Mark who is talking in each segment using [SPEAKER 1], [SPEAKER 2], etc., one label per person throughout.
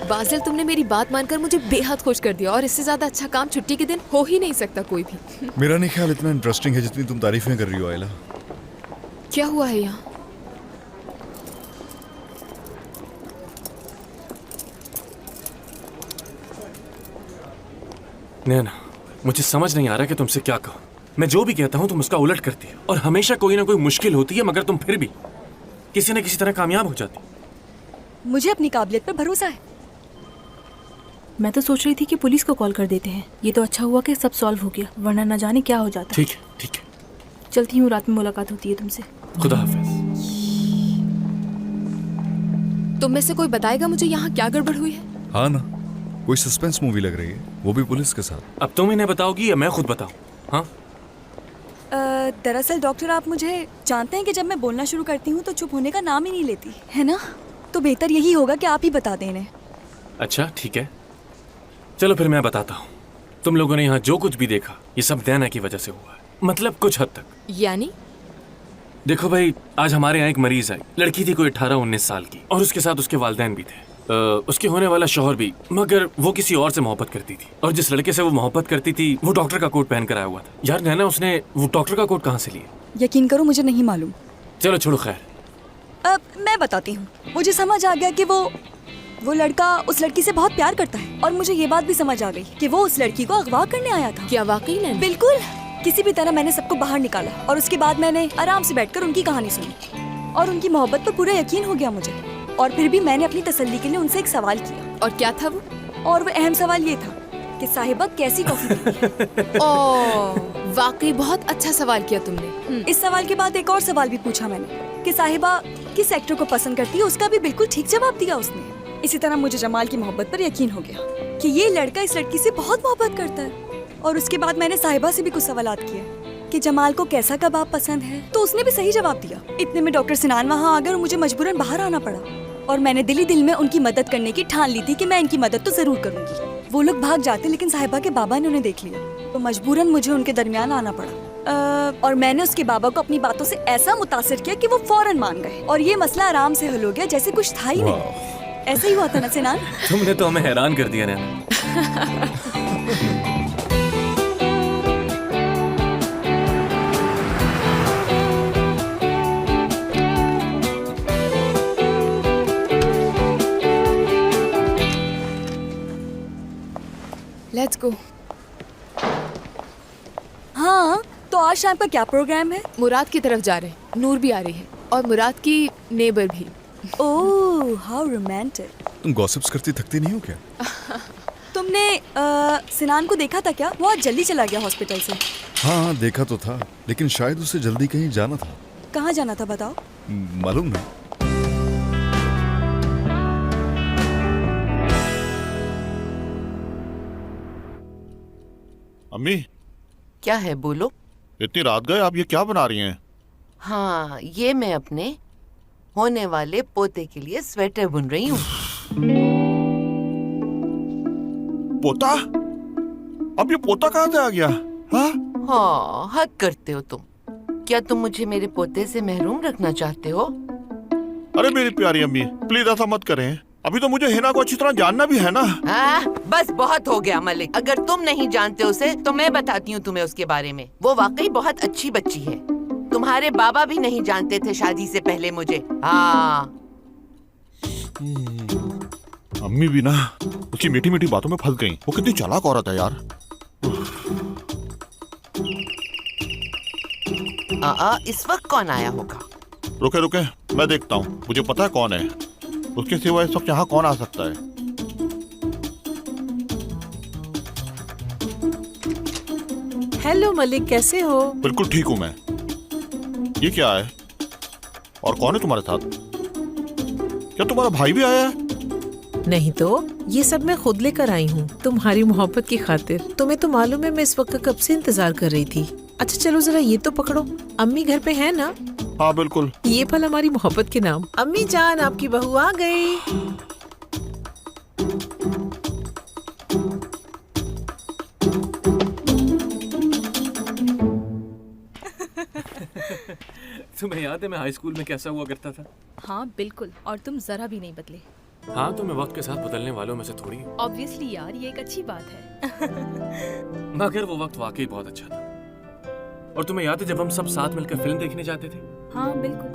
[SPEAKER 1] बाजिल, तुमने मेरी बात मानकर मुझे बेहद खुश कर दिया और इससे ज्यादा अच्छा काम छुट्टी के दिन हो ही नहीं सकता कोई भी।
[SPEAKER 2] मेरा नहीं ख्याल इतना इंटरेस्टिंग है जितनी तुम तारीफें कर रही हो आयला।
[SPEAKER 1] क्या हुआ है यहाँ?
[SPEAKER 3] नैना, मुझे समझ नहीं आ रहा कि तुमसे क्या कहूँ। मैं जो भी कहता हूँ तुम उसका उलट करती हो और हमेशा कोई ना कोई मुश्किल होती है, मगर तुम फिर भी किसी न किसी तरह कामयाब हो जाती।
[SPEAKER 4] मुझे अपनी काबिलियत पर भरोसा है।
[SPEAKER 5] मैं तो सोच रही थी कि पुलिस को कॉल कर देते हैं। ये तो अच्छा हुआ कि सब सॉल्व हो गया, वरना न जाने क्या हो जाता।
[SPEAKER 3] ठीक है, ठीक है।
[SPEAKER 5] चलती हूँ, रात में मुलाकात होती है तुमसे।
[SPEAKER 3] खुदा हाफिज।
[SPEAKER 1] तुम में से कोई बताएगा मुझे यहाँ क्या गड़बड़ हुई है?
[SPEAKER 2] हाँ ना, कोई सस्पेंस मूवी लग रही है, वो भी पुलिस के साथ।
[SPEAKER 3] अब तुम इन्हें बताओगी या मैं खुद बताऊं? हाँ,
[SPEAKER 4] दरअसल डॉक्टर, आप मुझे जानते हैं कि जब मैं बोलना शुरू करती हूँ तो चुप होने का नाम ही नहीं लेती, है ना? तो बेहतर यही होगा कि आप ही बता दें इन्हें।
[SPEAKER 3] अच्छा ठीक है, चलो फिर मैं बताता हूँ। तुम लोगों ने यहाँ जो कुछ भी देखा ये सब नैना की वजह से हुआ है, मतलब कुछ हद तक।
[SPEAKER 1] यानी?
[SPEAKER 3] देखो भाई, आज हमारे यहाँ एक मरीज आई। लड़की थी कोई 18-19 साल की और उसके साथ उसके वालिदैन भी थे, उसके होने वाला शौहर भी, मगर वो किसी और से मोहब्बत करती थी और जिस लड़के से वो मोहब्बत करती थी वो डॉक्टर का कोट पहन कर आया हुआ था। यार नैना, उसने वो डॉक्टर का कोट कहाँ से लिया?
[SPEAKER 4] यकीन करो मुझे नहीं मालूम।
[SPEAKER 3] चलो छोड़ो, खैर।
[SPEAKER 4] अब मैं बताती हूँ। मुझे समझ आ गया कि वो लड़का उस लड़की से बहुत प्यार करता है और मुझे ये बात भी समझ आ गई कि वो उस लड़की को अगवा करने आया था।
[SPEAKER 1] क्या वाकई नैना?
[SPEAKER 4] बिल्कुल। किसी भी तरह मैंने सबको बाहर निकाला और उसके बाद मैंने आराम से बैठकर उनकी कहानी सुनी और उनकी मोहब्बत पर पूरा यकीन हो गया मुझे। और फिर भी मैंने अपनी तसल्ली के लिए उनसे एक सवाल किया।
[SPEAKER 1] और क्या था वो?
[SPEAKER 4] और वो अहम सवाल ये था कि साहिबा कैसी कॉफी पीती है।
[SPEAKER 1] ओह, वाकई बहुत अच्छा सवाल किया तुमने।
[SPEAKER 4] इस सवाल के बाद एक और सवाल भी पूछा मैंने कि साहिबा किस एक्टर को पसंद करती है। उसका भी बिल्कुल ठीक जवाब दिया उसने। इसी तरह मुझे जमाल की मोहब्बत पर यकीन हो गया कि ये लड़का इस लड़की से बहुत मोहब्बत करता है। और उसके बाद मैंने साहिबा से भी कुछ सवालात किए कि जमाल को कैसा कबाब पसंद है, तो उसने भी सही जवाब दिया। इतने में डॉक्टर सिनान वहाँ आ गए और मुझे मजबूरन बाहर आना पड़ा। और मैंने दिल ही दिल में उनकी मदद करने की ठान ली थी कि मैं इनकी मदद तो जरूर करूंगी। वो लोग भाग जाते लेकिन साहिबा के बाबा ने उन्हें देख लिया, तो मजबूरन मुझे उनके दरमियान आना पड़ा। और मैंने उसके बाबा को अपनी बातों से ऐसा मुतासिर किया कि वो फौरन मान गए और ये मसला आराम से हल हो गया, जैसे कुछ था ही नहीं। ऐसा ही हुआ था ना सिनान?
[SPEAKER 3] तुमने तो हमें हैरान कर दिया नैना।
[SPEAKER 1] Let's go.
[SPEAKER 4] हाँ, तो आज शाम का क्या प्रोग्राम है?
[SPEAKER 1] मुराद की तरफ जा रहे हैं, नूर भी आ रही है और मुराद की नेबर भी।
[SPEAKER 4] ओह, हाउ रोमांटिक।
[SPEAKER 2] तुम गॉसिप्स करती थकती नहीं हो क्या?
[SPEAKER 4] तुमने सिनान को देखा था क्या? वो आज जल्दी चला गया हॉस्पिटल से।
[SPEAKER 2] हाँ देखा तो था, लेकिन शायद उसे जल्दी कहीं जाना था।
[SPEAKER 4] कहाँ जाना था बताओ?
[SPEAKER 2] मालूम नहीं।
[SPEAKER 6] अम्मी,
[SPEAKER 7] क्या है? बोलो।
[SPEAKER 6] इतनी रात गए आप ये क्या बना रही हैं?
[SPEAKER 7] हाँ, ये मैं अपने होने वाले पोते के लिए स्वेटर बुन रही हूँ।
[SPEAKER 6] पोता? अब ये पोता कहाँ से आ गया? हाँ?
[SPEAKER 7] हाँ, हद करते हो तुम। क्या तुम मुझे मेरे पोते से महरूम रखना चाहते हो?
[SPEAKER 6] अरे मेरी प्यारी अम्मी, प्लीज ऐसा मत करें। अभी तो मुझे हिना को अच्छी तरह जानना भी है ना।
[SPEAKER 7] बस बहुत हो गया मलिक। अगर तुम नहीं जानते उसे तो मैं बताती हूँ तुम्हें उसके बारे में। वो वाकई बहुत अच्छी बच्ची है। तुम्हारे बाबा भी नहीं जानते थे शादी से पहले मुझे। हाँ।
[SPEAKER 6] अम्मी भी ना उसकी मीठी मीठी बातों में फंस गई। वो कितनी चालाक औरत है यार।
[SPEAKER 7] इस वक्त कौन आया होगा?
[SPEAKER 6] रुके रुके, मैं देखता हूँ। मुझे पता है कौन है। उसके सिवा इस वक्त यहाँ कौन आ सकता है?
[SPEAKER 8] हेलो मलिक, कैसे हो?
[SPEAKER 6] बिल्कुल ठीक हूँ मैं। ये क्या है और कौन है तुम्हारे साथ? क्या तुम्हारा भाई भी आया है?
[SPEAKER 8] नहीं तो, ये सब मैं खुद लेकर आई हूँ तुम्हारी मोहब्बत की खातिर। तुम्हें तो मालूम है मैं इस वक्त का कब से इंतजार कर रही थी। अच्छा चलो जरा ये तो पकड़ो। अम्मी घर पे है ना?
[SPEAKER 6] हाँ बिल्कुल।
[SPEAKER 8] ये फल हमारी मोहब्बत के नाम। अम्मी जान, आपकी बहू आ गई।
[SPEAKER 3] तुम्हें याद है मैं हाई स्कूल में कैसा हुआ करता था?
[SPEAKER 5] हाँ बिल्कुल, और तुम जरा भी नहीं बदले।
[SPEAKER 3] हाँ तो मैं वक्त के साथ बदलने वालों में से थोड़ी हूँ,
[SPEAKER 5] ऑब्वियसली यार, ये एक अच्छी बात है।
[SPEAKER 3] मगर वो वक्त वाकई बहुत अच्छा था। और तुम्हें याद है जब हम सब साथ मिलकर फिल्म देखने जाते थे?
[SPEAKER 5] हाँ बिल्कुल।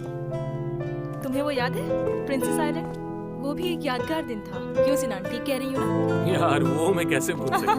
[SPEAKER 5] तुम्हें वो याद है प्रिंसेस आइलैंड? वो भी एक यादगार दिन था। क्यों सिनान, ठीक कह रही हूँ ना?
[SPEAKER 3] यार वो मैं कैसे भूल सकता।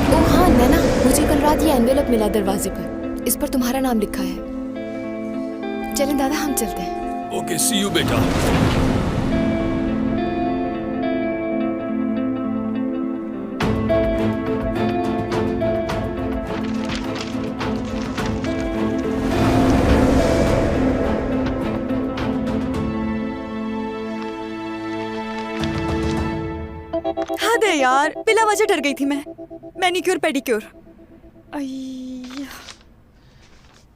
[SPEAKER 1] ओ हाँ नैना, मुझे कल रात ये एनवेलप मिला दरवाजे पर। इस पर तुम्हारा नाम लिखा है। चलें दादा, हम चलते हैं।
[SPEAKER 2] ओके, सी यू बेटा।
[SPEAKER 4] हद है यार, बिला वजह डर गई थी मैं। Manicure pedicure. अय्या।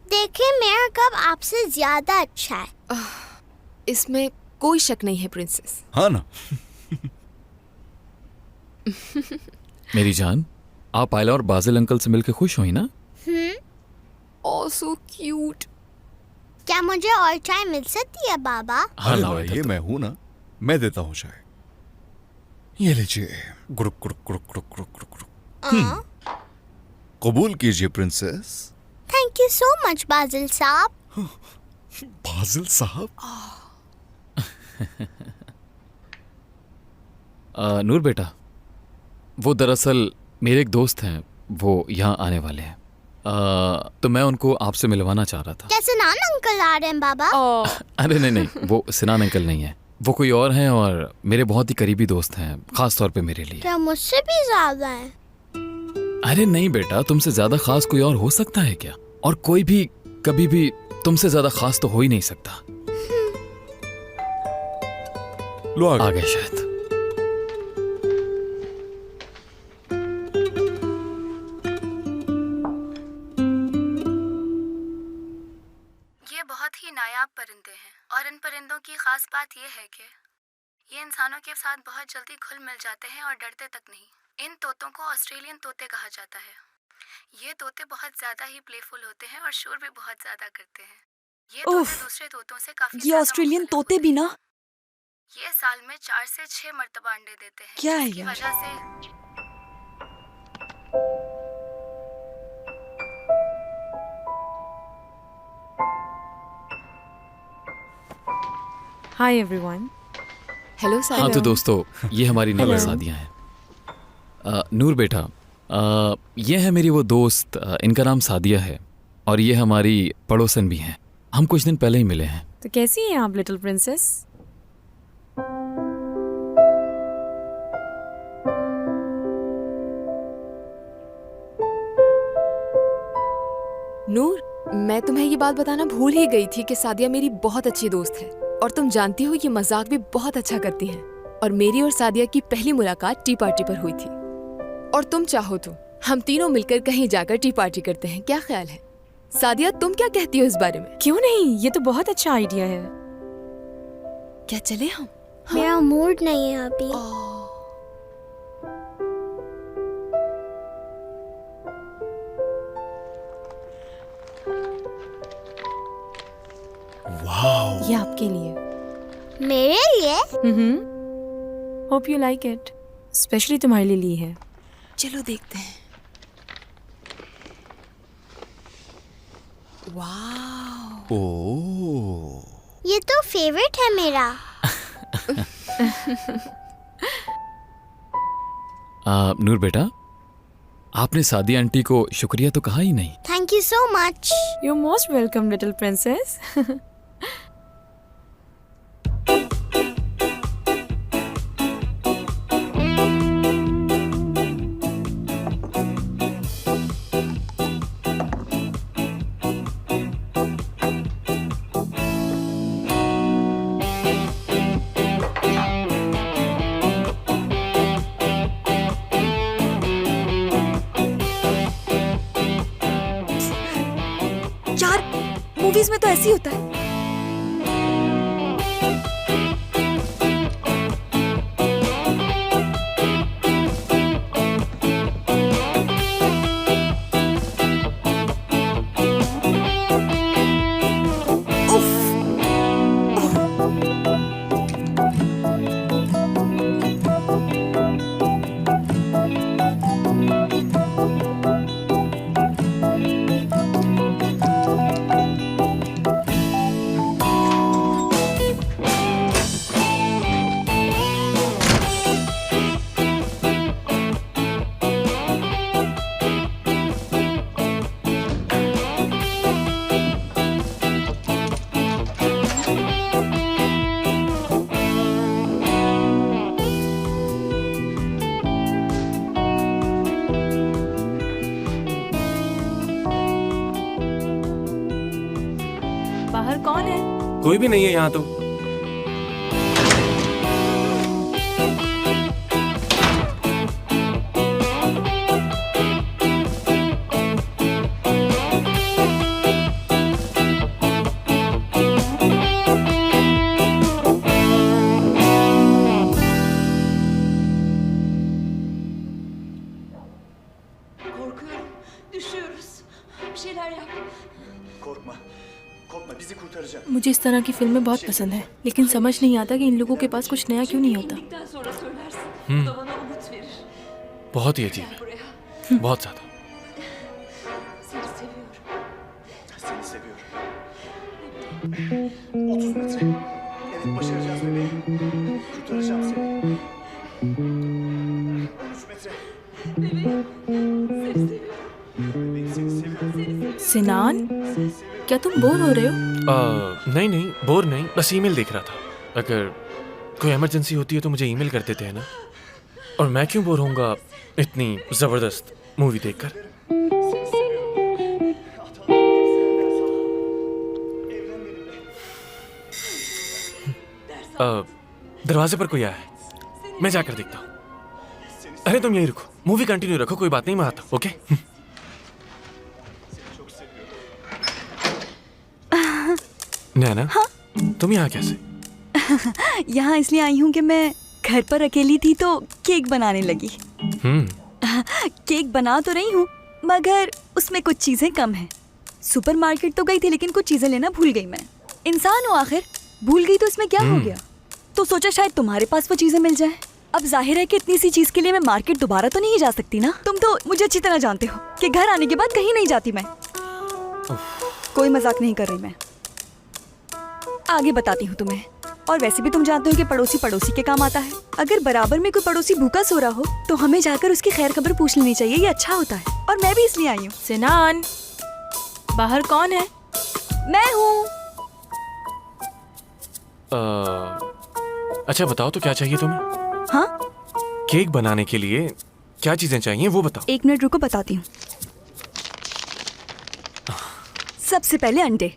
[SPEAKER 9] देखिए मेरा कप आपसे ज्यादा अच्छा है।
[SPEAKER 1] इसमें कोई शक नहीं है प्रिंसेस।
[SPEAKER 2] हाँ ना।
[SPEAKER 10] मेरी जान, आप आयला और बाजिल अंकल से मिलकर खुश हुई ना?
[SPEAKER 1] ओह सो क्यूट।
[SPEAKER 9] क्या मुझे और चाय मिल सकती है बाबा?
[SPEAKER 10] हाँ
[SPEAKER 2] अरे
[SPEAKER 10] लाओ
[SPEAKER 2] भाई,
[SPEAKER 10] इधर
[SPEAKER 2] ये
[SPEAKER 10] तो।
[SPEAKER 2] मैं हूं ना, मैं देता हूँ चाय। ये लीजिए। गुरुक गुरुक गुरुक गुरुक गुरुक गुरुक गुरुक। कबूल कीजिए princess.
[SPEAKER 9] Thank you so much Bazil साहब।
[SPEAKER 2] बाजिल साहब।
[SPEAKER 10] नूर बेटा, वो दरअसल मेरे एक दोस्त हैं, वो यहाँ आने वाले हैं। तो मैं उनको आपसे मिलवाना चाह रहा था।
[SPEAKER 9] क्या सिनान अंकल आ रहे हैं बाबा?
[SPEAKER 10] अरे नहीं नहीं, वो सिनान अंकल नहीं है, वो कोई और हैं और मेरे बहुत ही करीबी दोस्त हैं, खास तौर पे मेरे लिए।
[SPEAKER 9] क्या मुझसे भी ज्यादा है?
[SPEAKER 10] अरे नहीं बेटा, तुमसे ज्यादा खास कोई और हो सकता है क्या? और कोई भी कभी भी तुमसे ज्यादा खास तो हो ही नहीं सकता।
[SPEAKER 2] लो
[SPEAKER 10] आ गए शायद।
[SPEAKER 5] ये बहुत ही नायाब परिंदे हैं और इन परिंदों की खास बात ये है कि ये इंसानों के साथ बहुत जल्दी घुल मिल जाते हैं और डरते तक नहीं। इन तोतों को ऑस्ट्रेलियन तोते कहा जाता है। ये तोते बहुत ज्यादा ही प्लेफुल होते हैं और शोर भी बहुत ज्यादा करते हैं। ये तोते
[SPEAKER 4] उफ,
[SPEAKER 5] दूसरे तोतों से काफी
[SPEAKER 4] ये
[SPEAKER 5] ज्यादा
[SPEAKER 4] ऑस्ट्रेलियन
[SPEAKER 5] मुख्तलिफ
[SPEAKER 4] तोते
[SPEAKER 5] होते
[SPEAKER 4] भी
[SPEAKER 5] हैं।
[SPEAKER 4] ना।
[SPEAKER 5] ये साल में 4 से 6 मर्तबा अंडे देते हैं।
[SPEAKER 4] क्या है
[SPEAKER 5] जिसकी
[SPEAKER 4] यार?
[SPEAKER 5] वजह से
[SPEAKER 11] हाय एवरीवन।
[SPEAKER 1] हेलो
[SPEAKER 10] हाँ
[SPEAKER 1] सारा।
[SPEAKER 10] तो दोस्तों, ये हमारी नई
[SPEAKER 11] Hello.
[SPEAKER 10] सादियाँ हैं। नूर बेटा, ये है मेरी वो दोस्त, इनका नाम सादिया है और ये हमारी पड़ोसन भी हैं। हम कुछ दिन पहले ही मिले हैं।
[SPEAKER 11] तो कैसी हैं आप लिटिल प्रिंसेस?
[SPEAKER 1] नूर, मैं तुम्हें ये बात बताना भूल ही गई थी कि सादिया मेरी बहुत अच्छी दोस्त है और तुम जानती हो ये मजाक भी बहुत अच्छा करती हैं। और मेरी और सादिया की पहली मुलाकात टी पार्टी पर हुई थी। और तुम चाहो तो हम तीनों मिलकर कहीं जाकर टी पार्टी करते हैं, क्या ख्याल है? सादिया, तुम क्या कहती हो इस बारे में?
[SPEAKER 11] क्यों नहीं, ये तो बहुत अच्छा आइडिया है।
[SPEAKER 1] क्या चले हम?
[SPEAKER 9] मेरा मूड नहीं है अभी।
[SPEAKER 11] ये आपके लिए।
[SPEAKER 9] मेरे लिए?
[SPEAKER 11] Hope you like it. Specially तुम्हारे लिए ली है।
[SPEAKER 1] चलो देखते हैं। वाह,
[SPEAKER 2] ओह,
[SPEAKER 9] ये तो फेवरेट है मेरा।
[SPEAKER 10] नूर बेटा, आपने सादिया आंटी को शुक्रिया तो कहा ही नहीं।
[SPEAKER 9] Thank you so much.
[SPEAKER 11] You most welcome little princess.
[SPEAKER 4] यार मूवीज में तो ऐसे ही होता है।
[SPEAKER 11] बाहर कौन है?
[SPEAKER 3] कोई भी नहीं है यहाँ तो।
[SPEAKER 4] Korkuyorum. Düşüyoruz. Bir şeyler yap.
[SPEAKER 12] korkma. Korkma, bizi kurtaracak.
[SPEAKER 11] मुझे इस तरह की फिल्में बहुत पसंद है, लेकिन समझ नहीं आता कि इन लोगों के पास कुछ नया क्यों नहीं होता।
[SPEAKER 4] Sonra söylersin. Da bana umut verir.
[SPEAKER 3] बहुत ही अजीब है, बहुत ज्यादा।
[SPEAKER 4] Seni seviyorum.
[SPEAKER 12] Seni seviyorum. 30 metre. Evet, başaracağız bebeğim. Kurtaracağım seni. 13 metre.
[SPEAKER 4] Bebeğim. Seni seviyorum.
[SPEAKER 12] Bebeğim, seni seviyorum.
[SPEAKER 11] सिनान, क्या तुम बोर हो रहे हो?
[SPEAKER 3] नहीं नहीं, बोर नहीं, बस ईमेल देख रहा था। अगर कोई इमरजेंसी होती है तो मुझे ईमेल कर देते हैं ना। और मैं क्यों बोर होऊंगा इतनी जबरदस्त मूवी देखकर। दरवाजे पर कोई आया है, मैं जाकर देखता हूँ। अरे तुम यहीं रुको, मूवी कंटिन्यू रखो, कोई बात नहीं, मैं आता हूँ। ओके। नैना, तुम यहाँ कैसे?
[SPEAKER 4] यहाँ इसलिए आई हूँ कि मैं घर पर अकेली थी तो केक बनाने लगी। केक बना तो रही हूँ, मगर उसमें कुछ चीजें कम हैं। सुपरमार्केट तो गई थी लेकिन कुछ चीजें लेना भूल गई। मैं इंसान हूँ आखिर, भूल गई तो इसमें क्या हो गया। तो सोचा शायद तुम्हारे पास वो चीजें मिल जाए। अब जाहिर है कि इतनी सी चीज के लिए मैं मार्केट दोबारा तो नहीं जा सकती ना। तुम तो मुझे अच्छी तरह जानते हो कि घर आने के बाद कहीं नहीं जाती मैं। कोई मजाक नहीं कर रही मैं, आगे बताती हूँ तुम्हें। और वैसे भी तुम जानते हो कि पड़ोसी पड़ोसी के काम आता है। अगर बराबर में कोई पड़ोसी भूखा सो रहा हो तो हमें जाकर उसकी खैर खबर पूछ लेनी चाहिए, ये अच्छा होता है। और मैं भी इसलिए आई हूँ।
[SPEAKER 11] सिनान, बाहर कौन है?
[SPEAKER 4] मैं हूँ।
[SPEAKER 3] अच्छा बताओ तो क्या चाहिए तुम्हें?
[SPEAKER 4] हाँ,
[SPEAKER 3] केक बनाने के लिए क्या चीजें चाहिए वो बताओ।
[SPEAKER 4] 1 मिनट रुको, बताती हूँ। सबसे पहले अंडे,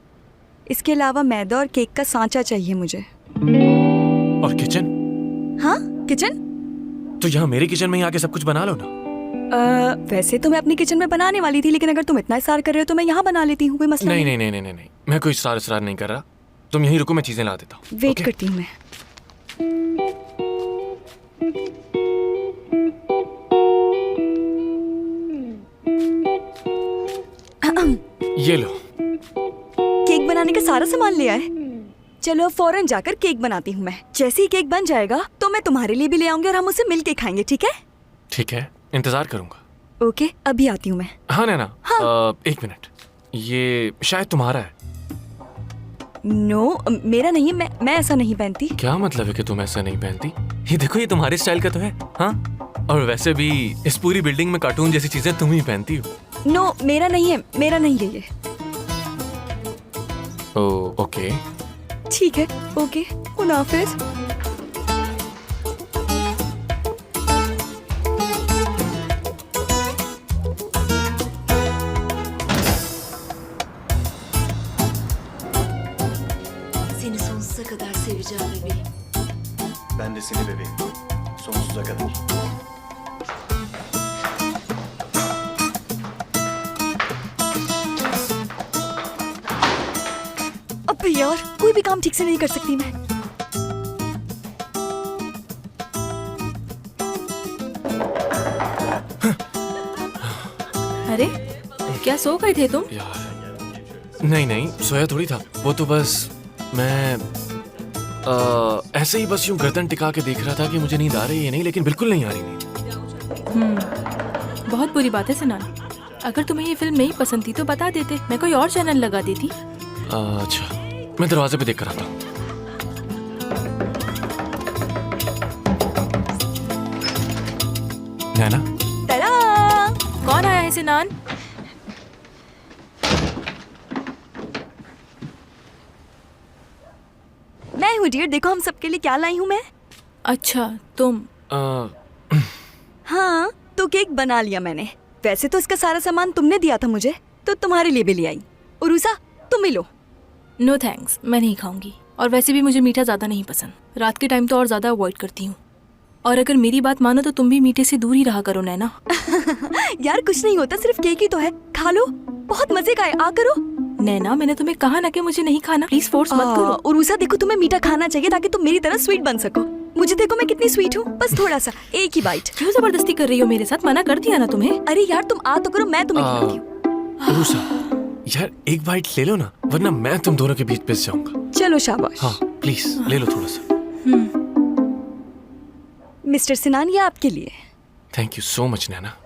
[SPEAKER 4] इसके अलावा मैदा और केक का सांचा चाहिए मुझे।
[SPEAKER 3] और किचन?
[SPEAKER 4] हाँ, किचन।
[SPEAKER 3] तो यहाँ मेरे किचन में ही आके सब कुछ बना लो ना।
[SPEAKER 4] वैसे तो मैं अपनी किचन में बनाने वाली थी, लेकिन अगर तुम इतना इस्रार कर रहे हो तो मैं यहाँ बना लेती हूँ, कोई मसला
[SPEAKER 3] नहीं
[SPEAKER 4] नहीं।
[SPEAKER 3] नहीं नहीं नहीं नहीं, मैं कोई इस्रार नहीं कर रहा। तुम यहीं रुको, मैं चीजें ला देता हूँ।
[SPEAKER 4] वेट करती हूँ मैं।
[SPEAKER 3] ये लो।
[SPEAKER 4] केक बनाने का सारा सामान ले आए। चलो फौरन जाकर केक बनाती हूँ मैं। जैसे ही केक बन जाएगा तो मैं तुम्हारे लिए भी ले आऊंगी और हम उसे मिलके खाएंगे, ठीक है?
[SPEAKER 3] ठीक है, इंतजार करूंगा।
[SPEAKER 4] ओके, अभी आती हूँ मैं।
[SPEAKER 3] हाँ नैना,
[SPEAKER 4] हाँ।
[SPEAKER 3] 1 मिनट। ये शायद तुम्हारा है।
[SPEAKER 4] नो, मेरा नहीं है। मैं ऐसा नहीं पहनती।
[SPEAKER 3] क्या मतलब है कि तुम ऐसा नहीं पहनती? ये देखो, ये तुम्हारे स्टाइल का तो है। हाँ, और वैसे भी इस पूरी बिल्डिंग में कार्टून जैसी चीजें तुम ही पहनती हो।
[SPEAKER 4] नो, मेरा नहीं है, मेरा नहीं है ये।
[SPEAKER 3] ओके,
[SPEAKER 4] ठीक है, ओके, खुदा हाफिज।
[SPEAKER 13] Seni sonsuza kadar seveceğim bebeğim.
[SPEAKER 12] Ben de seni bebeğim. Sonsuza kadar.
[SPEAKER 4] यार, कोई भी काम ठीक से नहीं कर सकती मैं।
[SPEAKER 11] अरे क्या सो गए थे तुम?
[SPEAKER 3] यार नहीं नहीं, सोया थोड़ी था। वो तो बस मैं ऐसे ही बस यूं गर्दन टिका के देख रहा था कि मुझे नींद आ रही है नहीं, लेकिन बिल्कुल नहीं आ रही नींद।
[SPEAKER 11] बहुत बुरी बात है सिनान। अगर तुम्हें ये फिल्म नहीं पसंद थी तो बता देते, मैं कोई और चैनल लगा देती।
[SPEAKER 3] अच्छा, मैं दरवाजे पे देख कर आता हूँ। नैना,
[SPEAKER 4] तड़ा!
[SPEAKER 11] कौन आया है सिनान?
[SPEAKER 4] मैं हूँ डियर, देखो हम सबके लिए क्या लाई हूँ मैं।
[SPEAKER 11] अच्छा तुम।
[SPEAKER 4] हाँ, तो केक बना लिया मैंने। वैसे तो इसका सारा सामान तुमने दिया था मुझे, तो तुम्हारे लिए भी ले आई। उरुसा, तुम भी लो।
[SPEAKER 11] नो थैंक्स, मैं नहीं खाऊंगी। और वैसे भी मुझे मीठा ज़्यादा नहीं पसंद। रात के टाइम तो और ज़्यादा अवॉइड करती हूँ। और अगर मेरी बात मानो तो तुम भी मीठे से दूर ही रहा करो नैना।
[SPEAKER 4] यार कुछ नहीं होता, सिर्फ केक ही तो है, खा लो, बहुत मजे का है, आ करो।
[SPEAKER 11] नैना मैंने तुम्हें कहा ना कि मुझे नहीं खाना, प्लीज फोर्स मत करो।
[SPEAKER 4] उरुसा देखो, तुम्हें मीठा खाना चाहिए ताकि तुम मेरी तरह स्वीट बन सको। मुझे देखो मैं कितनी स्वीट हूँ, बस थोड़ा सा, एक ही बाइट।
[SPEAKER 11] क्यों जबरदस्ती कर रही हो मेरे साथ? मना कर दिया ना तुम्हें।
[SPEAKER 4] अरे यार तुम आ तो करो, मैं तुम्हें खिलाती हूँ।
[SPEAKER 3] उरुसा, यार एक बाइट ले लो ना, वरना मैं तुम दोनों के बीच पिस जाऊंगा।
[SPEAKER 4] चलो शाबाश।
[SPEAKER 3] हाँ प्लीज ले लो थोड़ा सा।
[SPEAKER 4] मिस्टर सिनान, ये आपके लिए।
[SPEAKER 3] थैंक यू सो मच नैना।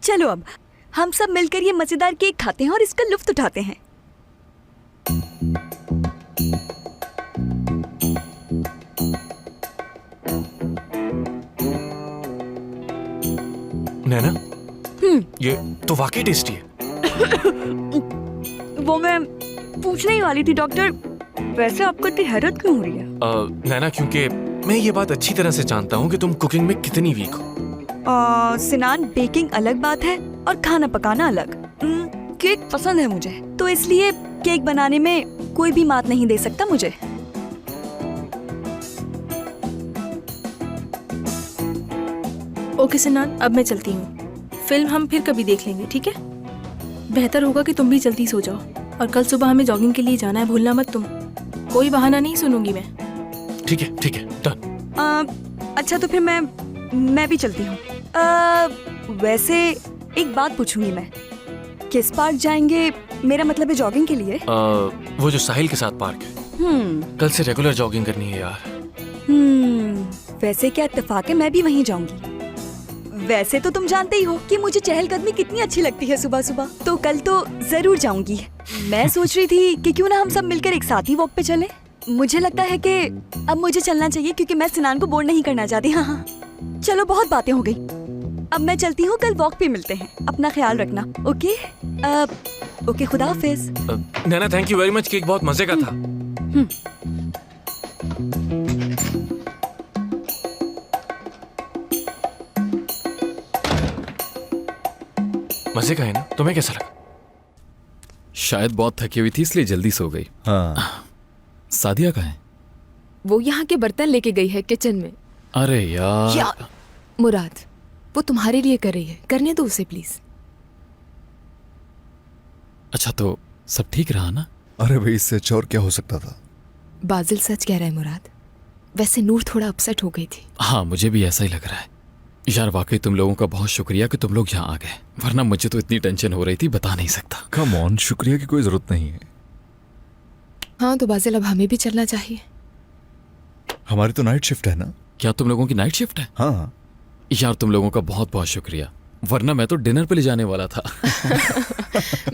[SPEAKER 4] चलो अब हम सब मिलकर ये मजेदार केक खाते हैं और इसका लुत्फ उठाते हैं।
[SPEAKER 3] नैना, ये तो वाकई टेस्टी है।
[SPEAKER 4] वो मैं पूछने ही वाली थी डॉक्टर, वैसे आपको इतनी हैरत क्यों हो रही है?
[SPEAKER 3] नैना, क्योंकि मैं ये बात अच्छी तरह से जानता हूँ कि तुम कुकिंग में कितनी वीक हो।
[SPEAKER 4] सिनान, बेकिंग अलग बात है और खाना पकाना अलग। केक पसंद है मुझे, तो इसलिए केक बनाने में कोई भी मात नहीं दे सकता मुझे।
[SPEAKER 11] ओके सिनान, अब मैं चलती हूँ। फिल्म हम फिर कभी देख लेंगे, ठीक है? बेहतर होगा कि तुम भी जल्दी सो जाओ। और कल सुबह हमें जॉगिंग के लिए जाना है, भूलना मत तुम। कोई बहाना नहीं सुनूंगी मैं।
[SPEAKER 3] ठीक है डन।
[SPEAKER 4] अच्छा तो फिर मैं भी चलती हूँ। वैसे एक बात पूछूंगी मैं, किस पार्क जाएंगे? मेरा मतलब है जॉगिंग के लिए।
[SPEAKER 3] वो जो साहिल के साथ पार्क है। कल से रेगुलर जॉगिंग करनी है यार।
[SPEAKER 4] वैसे क्या इत्तेफाक है, मैं भी वहीं जाऊंगी। वैसे तो तुम जानते ही हो कि मुझे चहलकदमी कितनी अच्छी लगती है सुबह सुबह, तो कल तो जरूर जाऊंगी। मैं सोच रही थी कि क्यों ना हम सब मिलकर एक साथ ही वॉक पे चलें। मुझे लगता है कि अब मुझे चलना चाहिए क्योंकि मैं सिनान को बोर नहीं करना चाहती। हाँ, चलो बहुत बातें हो गई, अब मैं चलती हूँ। कल वॉक पे मिलते हैं, अपना ख्याल रखना। ओके ओके, खुदा हाफिज।
[SPEAKER 3] Naina thank you very much, cake बहुत मजे का था। मजे का है ना? तुम्हें कैसा लगा?
[SPEAKER 10] शायद बहुत थकी हुई थी इसलिए जल्दी सो गई।
[SPEAKER 2] हाँ।
[SPEAKER 10] सादिया कहाँ है?
[SPEAKER 1] वो यहाँ के बर्तन लेके गई है किचन में।
[SPEAKER 10] अरे यार।
[SPEAKER 1] क्या? मुराद, वो तुम्हारे लिए कर रही है, करने दो उसे प्लीज।
[SPEAKER 10] अच्छा तो सब ठीक रहा ना?
[SPEAKER 2] अरे भाई, इससे अच्छा और क्या हो सकता था?
[SPEAKER 1] बाजिल सच कह रहा है मुराद। वैसे नूर थोड़ा अपसेट हो गई थी।
[SPEAKER 10] हाँ, मुझे भी ऐसा ही लग रहा है। यार वाकई तुम लोगों का बहुत शुक्रिया कि तुम लोग यहाँ आ गए, वरना मुझे तो इतनी टेंशन हो रही थी बता नहीं सकता।
[SPEAKER 2] कम ऑन, शुक्रिया की कोई जरूरत नहीं है।
[SPEAKER 1] हाँ तो बाजिल, अब हमें भी चलना चाहिए।
[SPEAKER 2] हमारी तो नाइट शिफ्ट है ना।
[SPEAKER 10] क्या तुम लोगों की नाइट शिफ्ट है?
[SPEAKER 2] हाँ
[SPEAKER 10] यार तुम लोगों का बहुत बहुत शुक्रिया, वरना मैं तो डिनर पे ले जाने वाला था।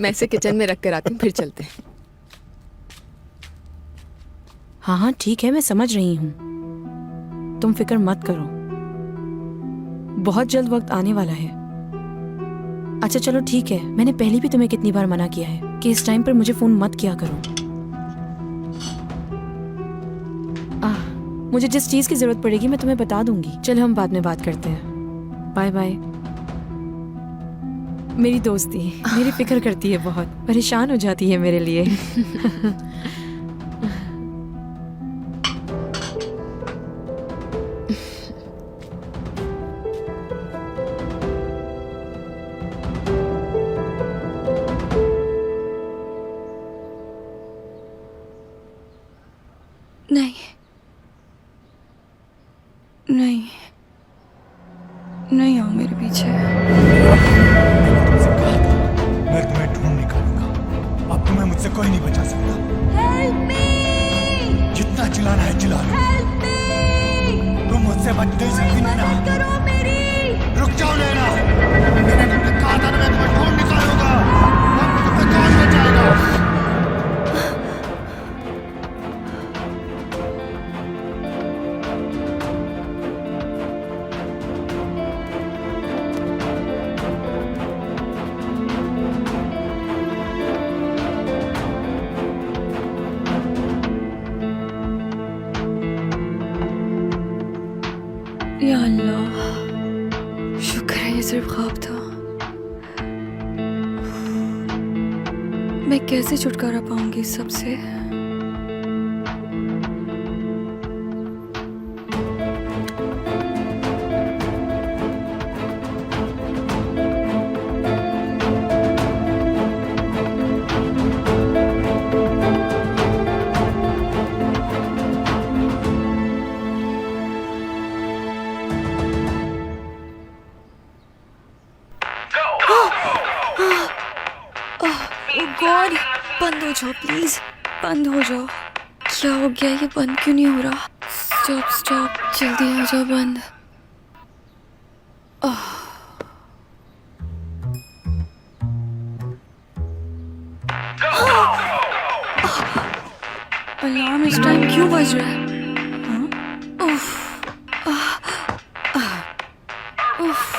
[SPEAKER 1] मैं इसे किचन में रख कर आती हूँ, फिर चलते हैं।
[SPEAKER 11] हाँ हाँ ठीक है, मैं समझ रही हूँ, तुम फिक्र मत करो, बहुत जल्द वक्त आने वाला है। अच्छा चलो ठीक है, मैंने पहले भी तुम्हें कितनी बार मना किया है कि इस टाइम पर मुझे फोन मत किया करो। मुझे जिस चीज की जरूरत पड़ेगी मैं तुम्हें बता दूंगी। चलो हम बाद में बात करते हैं, बाय बाय। मेरी दोस्ती मेरी फिक्र करती है, बहुत परेशान हो जाती है मेरे लिए।
[SPEAKER 4] नहीं आओ मेरे पीछे।
[SPEAKER 12] मैं तुम्हें ढूंढ निकालूंगा। अब तुम्हें मुझसे कोई नहीं बचा सकता।
[SPEAKER 4] Help me!
[SPEAKER 12] जितना चिल्लाना है चिल्ला लो।
[SPEAKER 4] Help me!
[SPEAKER 12] तुम मुझसे बच नहीं सकती नैना।
[SPEAKER 4] मदद करो मेरी।
[SPEAKER 12] रुक जाओ नैना। मैंने तुमसे कहा था ना मैं तुम्हें ढूंढ निकालूंगा। अब तुम्हें कौन बचाएगा?
[SPEAKER 4] या अल्लाह, शुक्र है ये सिर्फ ख्वाब था। मैं कैसे छुटकारा पाऊंगी इस सब से? गॉड, बंद हो जाओ प्लीज, बंद हो जाओ। क्या हो गया? ये बंद क्यों नहीं हो रहा? स्टॉप स्टॉप, जल्दी आ जाओ बंद। अलार्म इस टाइम क्यों बज रहा है? उफ, उफ।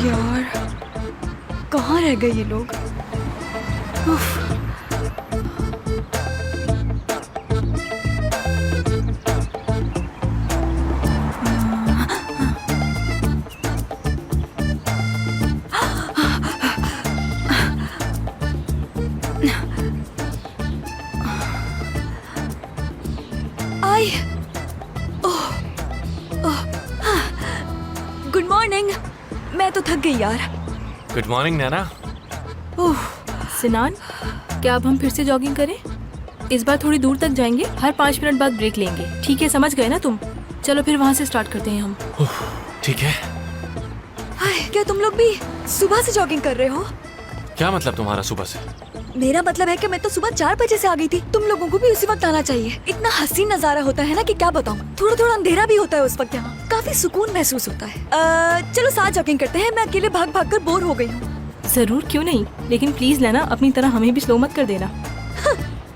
[SPEAKER 4] यार, कहाँ रह गए ये लोग? उफ। आई, गुड मॉर्निंग। मैं तो थक गई यार।
[SPEAKER 3] गुड मॉर्निंग नैना।
[SPEAKER 11] सिनान, क्या अब हम फिर से जॉगिंग करें? इस बार थोड़ी दूर तक जाएंगे, हर 5 मिनट बाद ब्रेक लेंगे। ठीक है, समझ गए ना तुम? चलो फिर वहाँ से स्टार्ट करते हैं हम।
[SPEAKER 3] ठीक है।
[SPEAKER 4] हाय, क्या तुम लोग भी सुबह से जॉगिंग कर रहे हो?
[SPEAKER 3] क्या मतलब तुम्हारा सुबह से?
[SPEAKER 4] मेरा मतलब है कि मैं तो सुबह 4 बजे से आ गई थी। तुम लोगों को भी उसी वक्त आना चाहिए। इतना हसीन नजारा होता है ना कि क्या बताऊं। थोड़ा थोड़ा अंधेरा भी होता है उस वक्त, यहाँ काफी सुकून महसूस होता है। चलो साथ जॉगिंग करते हैं। मैं अकेले भाग भाग कर बोर हो गई हूँ।
[SPEAKER 11] जरूर, क्यों नहीं, लेकिन प्लीज लेना, अपनी तरह हमें भी स्लो मत कर देना।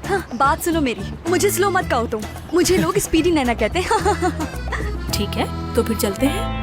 [SPEAKER 4] हाँ, बात सुनो मेरी, मुझे स्लो मत कहो तुम। मुझे लोग स्पीडी नैना कहते हैं।
[SPEAKER 11] ठीक है, तो फिर चलते हैं।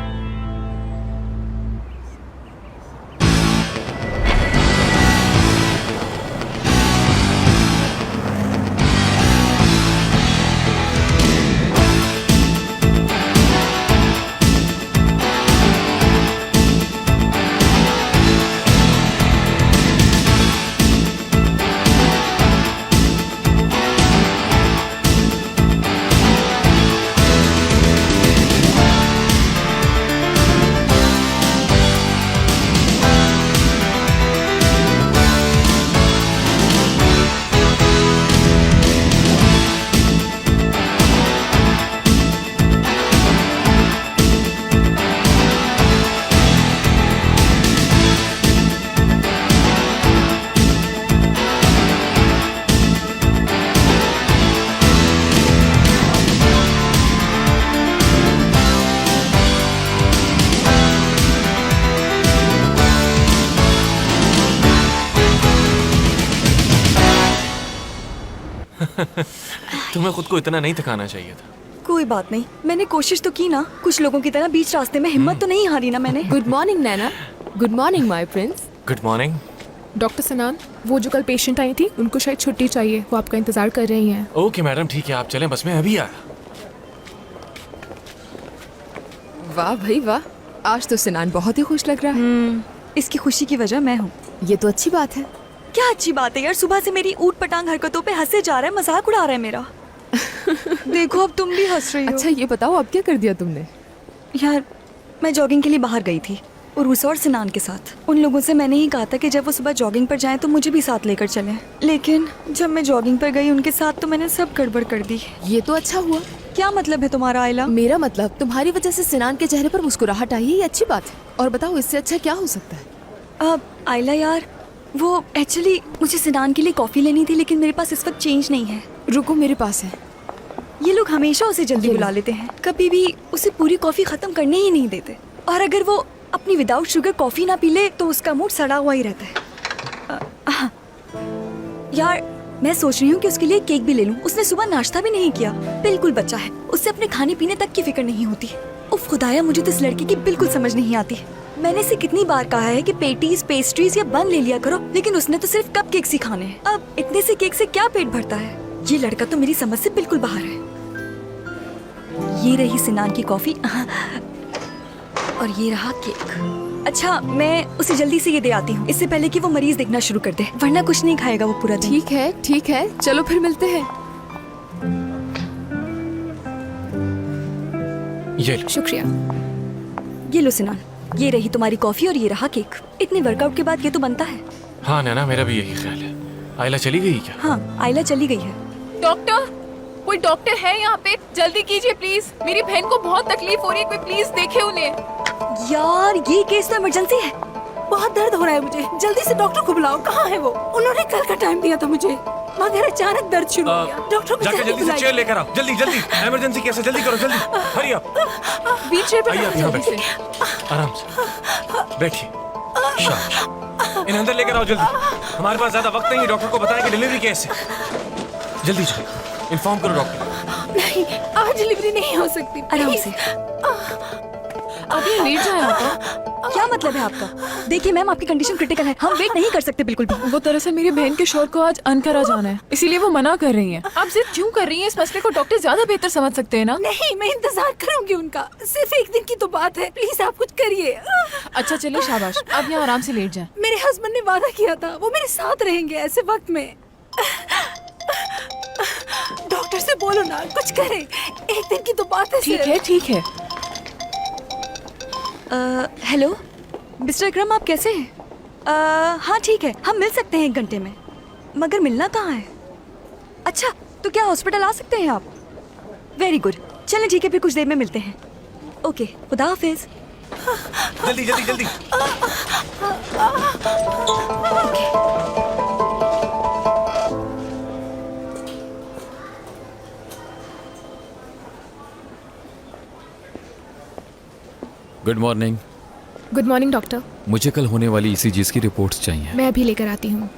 [SPEAKER 3] तुम्हें खुद को इतना नहीं थकाना चाहिए था।
[SPEAKER 4] कोई बात नहीं, मैंने कोशिश तो की ना। कुछ लोगों की तरह बीच रास्ते में हिम्मत तो नहीं हारी ना मैंने।
[SPEAKER 1] Good morning Naina. Good morning my Prince.
[SPEAKER 3] Good morning.
[SPEAKER 14] Doctor सनान, वो जो कल पेशेंट आई थी उनको शायद छुट्टी चाहिए, वो आपका इंतजार कर रही हैं।
[SPEAKER 3] ओके मैडम, ठीक है, आप चलें, बस मैं अभी आया।
[SPEAKER 1] वाह भाई वाह, आज तो सिनान बहुत ही खुश लग रहा है।
[SPEAKER 4] इसकी खुशी की वजह मैं हूँ।
[SPEAKER 1] ये तो अच्छी बात है।
[SPEAKER 4] क्या अच्छी बात है यार, सुबह से मेरी ऊट पटांग हरकतों पे हंसे जा रहा है, मजाक उड़ा रहा है मेरा। देखो अब तुम भी हंस रही हो।
[SPEAKER 1] अच्छा ये बताओ अब क्या कर दिया तुमने?
[SPEAKER 4] यार मैं जॉगिंग के लिए बाहर गई थी उर्वसा और सिनान के साथ। उन लोगों से मैंने ही कहा था कि जब वो सुबह जॉगिंग पर जाएं तो मुझे भी साथ लेकर चलें, लेकिन जब मैं जॉगिंग पर गई उनके साथ तो मैंने सब गड़बड़ कर दी।
[SPEAKER 1] ये तो अच्छा हुआ।
[SPEAKER 4] क्या मतलब है तुम्हारा आयला?
[SPEAKER 1] मेरा मतलब तुम्हारी वजह से सिनान के चेहरे पर मुस्कुराहट आई है, ये अच्छी बात है। और बताओ इससे अच्छा क्या हो सकता है?
[SPEAKER 4] अब आयला यार, वो एक्चुअली मुझे सिनान के लिए कॉफी लेनी थी, लेकिन मेरे पास इस वक्त चेंज नहीं है।
[SPEAKER 1] रुको मेरे पास है।
[SPEAKER 4] ये लोग हमेशा उसे जल्दी बुला लेते हैं, कभी भी उसे पूरी कॉफी खत्म करने ही नहीं देते। और अगर वो अपनी विदाउट शुगर कॉफी ना पी ले तो उसका मूड सड़ा हुआ ही रहता है। यार मैं सोच रही हूँ कि उसके लिए केक भी ले लूँ। उसने सुबह नाश्ता भी नहीं किया, बिल्कुल बच्चा है, उससे अपने खाने पीने तक की फिक्र नहीं होती। उफ खुदाया, मुझे तो इस लड़के की बिल्कुल समझ नहीं आती। मैंने इसे कितनी बार कहा है कि पेटीज, पेस्ट्रीज या बन ले लिया करो, लेकिन उसने तो सिर्फ कप केक्स ही खाने हैं। अब इतने से केक से क्या पेट भरता है? ये लड़का तो मेरी समझ से बिल्कुल बाहर है। ये रही सिनान की कॉफी और ये रहा केक। अच्छा मैं उसे जल्दी से ये दे आती हूँ, इससे पहले कि वो मरीज देखना शुरू कर दे, वरना कुछ नहीं खाएगा वो पूरा दिन।
[SPEAKER 1] ठीक है, चलो फिर मिलते हैं।
[SPEAKER 3] ये लो।
[SPEAKER 14] शुक्रिया।
[SPEAKER 4] ये लो सिनान, ये रही तुम्हारी कॉफी और ये रहा केक। इतने वर्कआउट के बाद ये तो बनता है।
[SPEAKER 3] हाँ नैना, मेरा भी यही ख्याल है। आयला चली गई क्या?
[SPEAKER 4] हाँ आयला चली गई है।
[SPEAKER 14] डॉक्टर, कोई डॉक्टर है यहाँ पे? जल्दी कीजिए प्लीज, मेरी बहन को बहुत तकलीफ हो रही है, कोई प्लीज देखे उन्हें।
[SPEAKER 4] यार ये केस तो इमरजेंसी है।
[SPEAKER 8] बहुत दर्द हो रहा है मुझे, जल्दी से डॉक्टर को बुलाओ। कहाँ है वो? उन्होंने कल का टाइम दिया था मुझे, मगर अचानक दर्द शुरू हो गया। डॉक्टर को
[SPEAKER 3] जाके जल्दी से
[SPEAKER 8] बुलाइए।
[SPEAKER 3] चेयर लेकर आओ, जल्दी जल्दी। इमरजेंसी केस है, जल्दी करो, जल्दी। हरी आप।
[SPEAKER 14] व्हीलचेयर पे
[SPEAKER 3] आइए आप यहाँ
[SPEAKER 14] जल्दी से।
[SPEAKER 3] बैठिए, आराम से बैठिए। शाबाश, इन्हें अंदर लेकर आओ जल्दी। हमारे पास ज्यादा वक्त नहीं है, डॉक्टर को बताएं कि डिलीवरी कैसे। जल्दी जाओ, इन्फॉर्म करो डॉक्टर।
[SPEAKER 14] नहीं, आज डिलीवरी नहीं हो सकती।
[SPEAKER 4] आराम से।
[SPEAKER 14] अभी लेट जाए आप।
[SPEAKER 4] क्या मतलब है आपका? देखिए मैम, आपकी कंडीशन क्रिटिकल है, हम वेट नहीं कर सकते बिल्कुल भी।
[SPEAKER 14] वो दरअसल मेरी बहन के शोर को आज अनकरा जाना है, इसीलिए वो मना कर रही हैं। आप जिद क्यों कर रही हैं? इस मसले को डॉक्टर ज्यादा बेहतर समझ सकते हैं ना।
[SPEAKER 8] नहीं, मैं इंतजार करूंगी उनका, सिर्फ एक दिन की तो बात है, प्लीज आप कुछ करिए।
[SPEAKER 14] अच्छा चलिए, शाबाश, आप यहाँ आराम से लेट जाएं।
[SPEAKER 8] मेरे हस्बैंड ने वादा किया था, वो मेरे साथ रहेंगे ऐसे वक्त में। डॉक्टर से बोलो ना, कुछ करे, एक दिन की तो बात है।
[SPEAKER 14] ठीक है।
[SPEAKER 4] हेलो मिस्टर अकरम, आप कैसे हैं? हाँ ठीक है, हम मिल सकते हैं 1 घंटे में, मगर मिलना कहाँ है? अच्छा तो क्या हॉस्पिटल आ सकते हैं आप? वेरी गुड, चलें ठीक है, फिर कुछ देर में मिलते हैं। ओके, खुदा हाफिज।
[SPEAKER 3] जल्दी जल्दी जल्दी।
[SPEAKER 10] Good morning.
[SPEAKER 14] Good morning doctor.
[SPEAKER 10] मुझे कल होने वाली ईसीजी की रिपोर्ट्स चाहिए।
[SPEAKER 14] मैं अभी लेकर आती हूँ।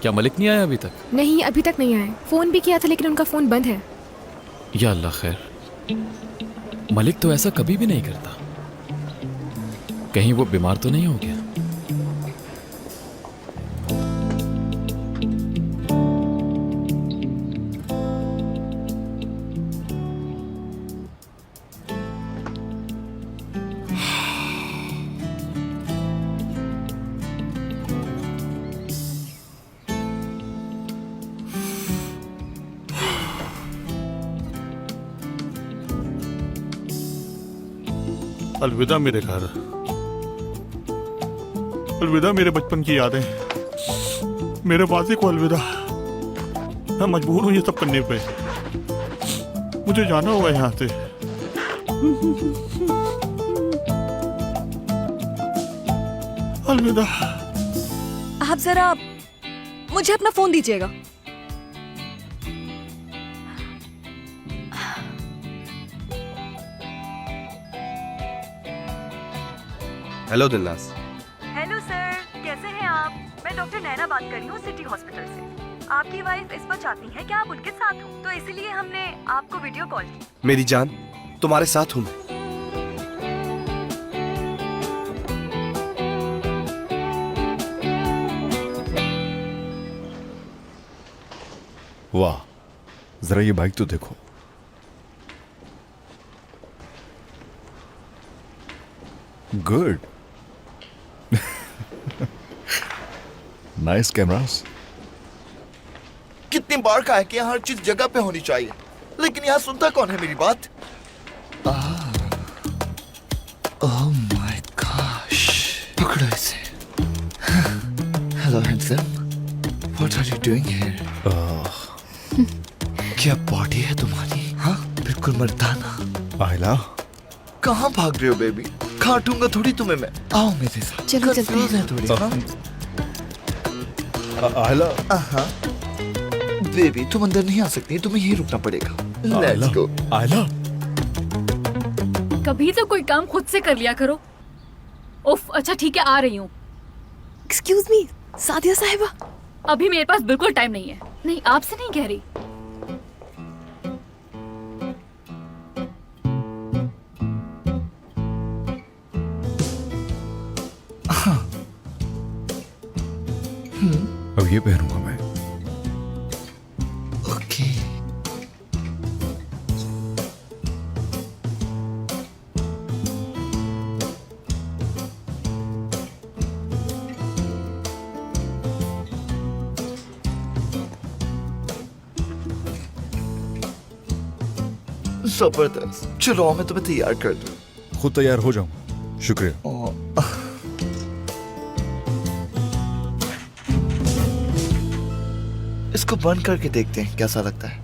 [SPEAKER 10] क्या मलिक नहीं आया अभी तक?
[SPEAKER 14] नहीं, अभी तक नहीं आए। फोन भी किया था लेकिन उनका फोन बंद है।
[SPEAKER 10] या अल्लाह खैर, मलिक तो ऐसा कभी भी नहीं करता। कहीं वो बीमार तो नहीं हो गया?
[SPEAKER 6] अलविदा मेरे घर, अलविदा मेरे बचपन की यादें, मेरे वादे को अलविदा। मैं मजबूर हूं ये सब करने पे, मुझे जाना होगा यहाँ से। अलविदा।
[SPEAKER 4] आप जरा मुझे अपना फोन दीजिएगा।
[SPEAKER 15] हेलो दिलनाज।
[SPEAKER 4] हेलो सर, कैसे हैं आप? मैं डॉक्टर नैना बात कर रही हूँ सिटी हॉस्पिटल से। आपकी वाइफ इस पर चाहती है कि आप उनके साथ हो, तो इसीलिए हमने आपको वीडियो कॉल की।
[SPEAKER 15] मेरी जान, तुम्हारे साथ हूँ मैं।
[SPEAKER 2] वाह, जरा ये बाइक तो देखो। गुड। Nice cameras.
[SPEAKER 12] कितनी बार कहा है कि यहाँ हर चीज जगह पे होनी चाहिए, लेकिन यहाँ सुनता कौन है मेरी बात? ओह माय गॉश, पकड़ो इसे। Hello handsome, what are you doing here? क्या बॉडी है तुम्हारी, हाँ? बिल्कुल मर्दाना।
[SPEAKER 2] आयला,
[SPEAKER 12] कहाँ भाग रहे हो बेबी? काटूंगा थोड़ी तुम्हें मैं। आओ मेरे साथ।
[SPEAKER 1] चलो चलते हैं।
[SPEAKER 12] थोड़ी, हाँ?
[SPEAKER 2] आयला,
[SPEAKER 12] बेबी तुम अंदर नहीं आ सकती, तुम्हें यहीं रुकना पड़ेगा।
[SPEAKER 2] आयला,
[SPEAKER 12] लेट्स गो।
[SPEAKER 2] आयला।
[SPEAKER 5] कभी तो कोई काम खुद से कर लिया करो। उफ, अच्छा ठीक है, आ रही हूँ।
[SPEAKER 1] एक्सक्यूज मी, सादिया साहिबा।
[SPEAKER 5] अभी मेरे पास बिल्कुल टाइम नहीं है। नहीं, आपसे नहीं कह रही।
[SPEAKER 2] अब ये पहनूंगा मैं।
[SPEAKER 12] ओके। जबरदस्त। चलो मैं तुम्हें तैयार कर दूं।
[SPEAKER 2] खुद तैयार हो जाऊं। शुक्रिया।
[SPEAKER 12] इसको बंद करके देखते हैं कैसा लगता है।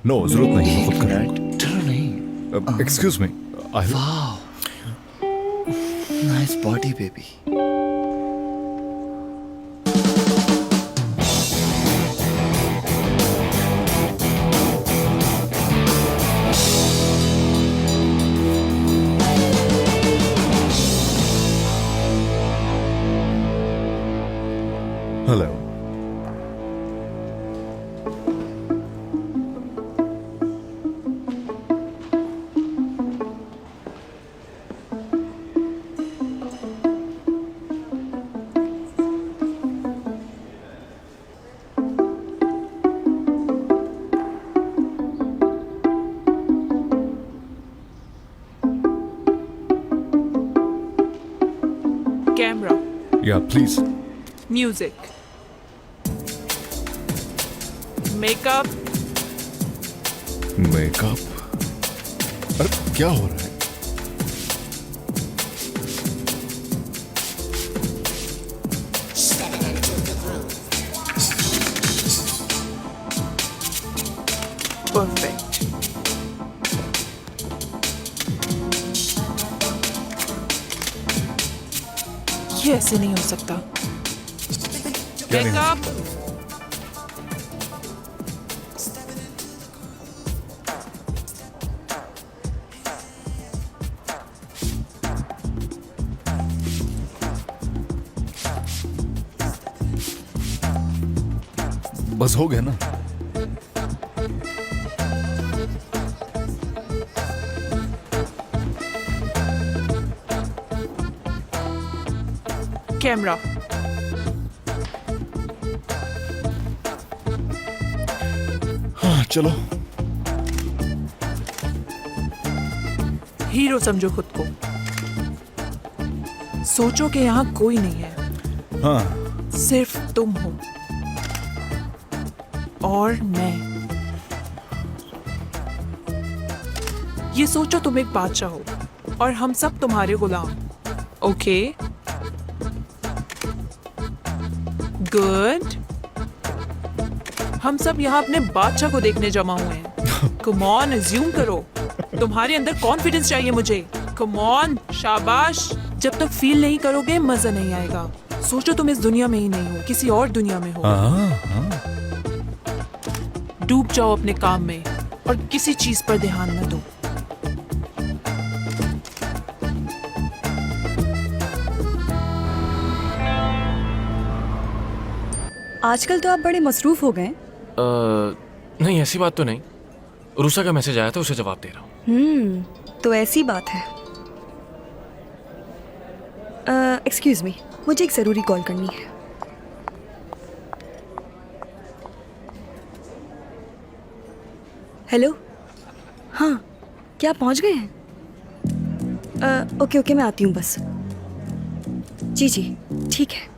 [SPEAKER 2] नो, जरूरत नहीं, मैं खुद कर।
[SPEAKER 12] चलो नहीं।
[SPEAKER 2] एक्सक्यूज मी, आयला।
[SPEAKER 12] Nice body baby.
[SPEAKER 2] Hello.
[SPEAKER 8] Camera,
[SPEAKER 2] या प्लीज।
[SPEAKER 8] Music, makeup.
[SPEAKER 2] मेकअप? अरे क्या हो रहा है?
[SPEAKER 8] परफेक्ट। ये ऐसे नहीं हो सकता।
[SPEAKER 2] क्या नहीं?
[SPEAKER 8] मेकअप।
[SPEAKER 2] बस हो गया ना?
[SPEAKER 8] कैमरा,
[SPEAKER 2] हाँ चलो।
[SPEAKER 8] हीरो समझो खुद को। सोचो कि यहाँ कोई नहीं है,
[SPEAKER 2] हाँ।
[SPEAKER 8] सिर्फ तुम हो और मैं। ये सोचो तुम एक बादशाह हो और हम सब तुम्हारे गुलाम। Okay, good. हम सब यहाँ अपने बादशाह को देखने जमा हुए हैं। कम ऑन, अज्यूम करो। तुम्हारे अंदर कॉन्फिडेंस चाहिए मुझे। कम ऑन, शाबाश। जब तक फील नहीं करोगे मजा नहीं आएगा। सोचो तुम इस दुनिया में ही नहीं हो, किसी और दुनिया में हो। डूब जाओ अपने काम में और किसी चीज पर ध्यान न दो।
[SPEAKER 4] आजकल तो आप बड़े मसरूफ हो गए।
[SPEAKER 3] नहीं, ऐसी बात तो नहीं। रूसा का मैसेज आया था, उसे जवाब दे रहा हूँ।
[SPEAKER 4] तो ऐसी बात है। एक्सक्यूज मी, मुझे एक जरूरी कॉल करनी है। हेलो, हाँ, क्या आप पहुंच गए हैं? ओके ओके, मैं आती हूँ बस। जी जी, ठीक है।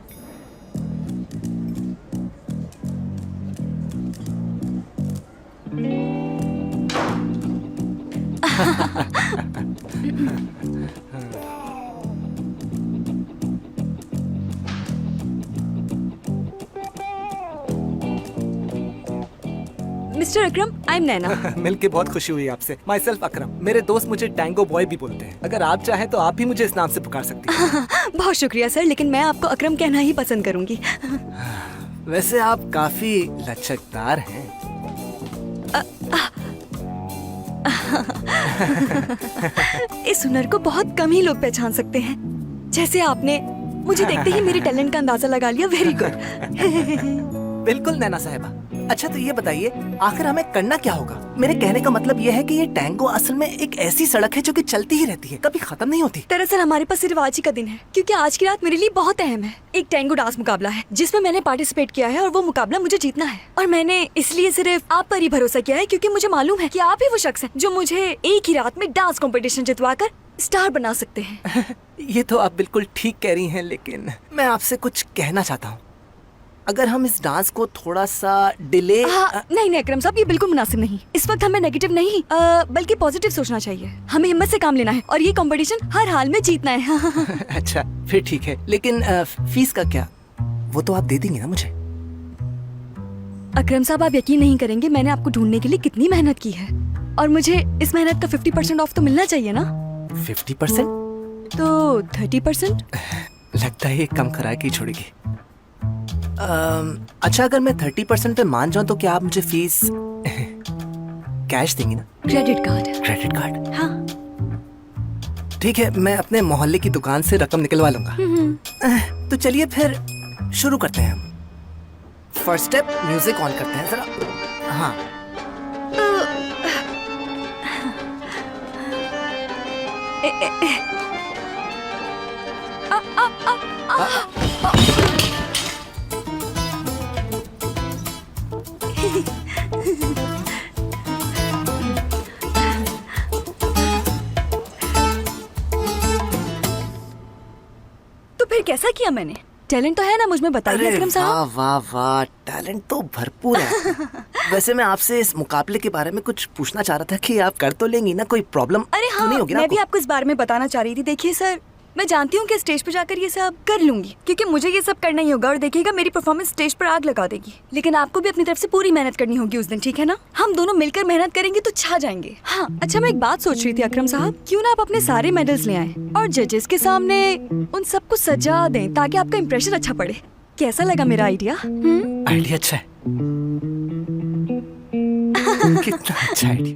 [SPEAKER 4] मिस्टर अकरम, आई एम नैना।
[SPEAKER 16] मिलके बहुत खुशी हुई आपसे। माई सेल्फ अकरम। मेरे दोस्त मुझे टैंगो बॉय भी बोलते हैं। अगर आप चाहें तो आप भी मुझे इस नाम से पुकार सकती हैं।
[SPEAKER 4] बहुत शुक्रिया सर, लेकिन मैं आपको अकरम कहना ही पसंद करूंगी।
[SPEAKER 16] वैसे आप काफी लचकदार हैं।
[SPEAKER 4] इस हुनर को बहुत कम ही लोग पहचान सकते हैं। जैसे आपने मुझे देखते ही मेरे टैलेंट का अंदाजा लगा लिया। Very good.
[SPEAKER 16] बिल्कुल नैना साहिबा। अच्छा तो ये बताइए, आखिर हमें करना क्या होगा? मेरे कहने का मतलब ये है कि ये टैंगो असल में एक ऐसी सड़क है जो कि चलती ही रहती है, कभी खत्म नहीं होती।
[SPEAKER 4] दरअसल हमारे पास सिर्फ आज ही का दिन है, क्योंकि आज की रात मेरे लिए बहुत अहम है। एक टैंगो डांस मुकाबला है जिसमें मैंने पार्टिसिपेट किया है और वो मुकाबला मुझे जीतना है। और मैंने इसलिए सिर्फ आप पर ही भरोसा किया है, क्योंकि मुझे मालूम है कि आप ही वो शख्स हैं जो मुझे एक ही रात में डांस कॉम्पिटिशन जितवा कर स्टार बना सकते हैं।
[SPEAKER 16] ये तो आप बिल्कुल ठीक कह रही हैं, लेकिन मैं आपसे कुछ कहना चाहता हूँ। अगर हम इस डांस को थोड़ा सा डिले
[SPEAKER 4] नहीं अकरम साहब, ये बिल्कुल मुनासिब नहीं। इस वक्त हमें नेगेटिव नहीं बल्कि पॉजिटिव सोचना चाहिए। हमें हिम्मत से काम लेना है और ये कंपटीशन हर हाल में जीतना है।
[SPEAKER 16] अच्छा फिर ठीक है, लेकिन फीस का क्या? वो तो आप दे देंगे ना मुझे?
[SPEAKER 4] अकरम साहब, आप यकीन नहीं करेंगे मैंने आपको ढूंढने के लिए कितनी मेहनत की है, और मुझे इस मेहनत का 50% ऑफ तो मिलना चाहिए ना।
[SPEAKER 16] 50%?
[SPEAKER 4] तो 30%?
[SPEAKER 16] लगता है ये कम करा के ही छोड़ेगी। अच्छा अगर मैं 30% पे मान जाऊं तो क्या आप मुझे फीस कैश देंगी ना?
[SPEAKER 4] Credit card.
[SPEAKER 16] Credit card?
[SPEAKER 4] हाँ।
[SPEAKER 16] ठीक है, मैं अपने मोहल्ले की दुकान से रकम निकलवा लूंगा। तो चलिए फिर शुरू करते हैं। हम फर्स्ट स्टेप, म्यूजिक ऑन करते हैं जरा। हाँ
[SPEAKER 4] तो फिर कैसा किया मैंने? टैलेंट तो है ना मुझ में, बताइए अकरम साहब।
[SPEAKER 16] वाह वाह, टैलेंट तो भरपूर है। वैसे मैं आपसे इस मुकाबले के बारे में कुछ पूछना चाह रहा था कि आप कर तो लेंगी ना? कोई प्रॉब्लम
[SPEAKER 4] अरे हाँ,
[SPEAKER 16] नहीं होगी ना?
[SPEAKER 4] मैं भी आपको इस बारे में बताना चाह रही थी। देखिए सर, मैं जानती हूँ कि स्टेज पर जाकर ये सब कर लूंगी, क्योंकि मुझे ये सब करना ही होगा, और देखिएगा मेरी परफॉर्मेंस स्टेज पर आग लगा देगी। लेकिन आपको भी अपनी तरफ से पूरी मेहनत करनी होगी उस दिन, ठीक है ना? हम दोनों मिलकर मेहनत करेंगे तो छा जाएंगे। हाँ अच्छा, मैं एक बात सोच रही थी अकरम साहब, क्यों ना आप अपने सारे मेडल्स ले आए और जजेस के सामने उन सबको सजा दें, ताकि आपका इम्प्रेशन अच्छा पड़े। कैसा लगा मेरा आइडिया?
[SPEAKER 16] आइडिया अच्छा है। कितना अच्छा आइडिया।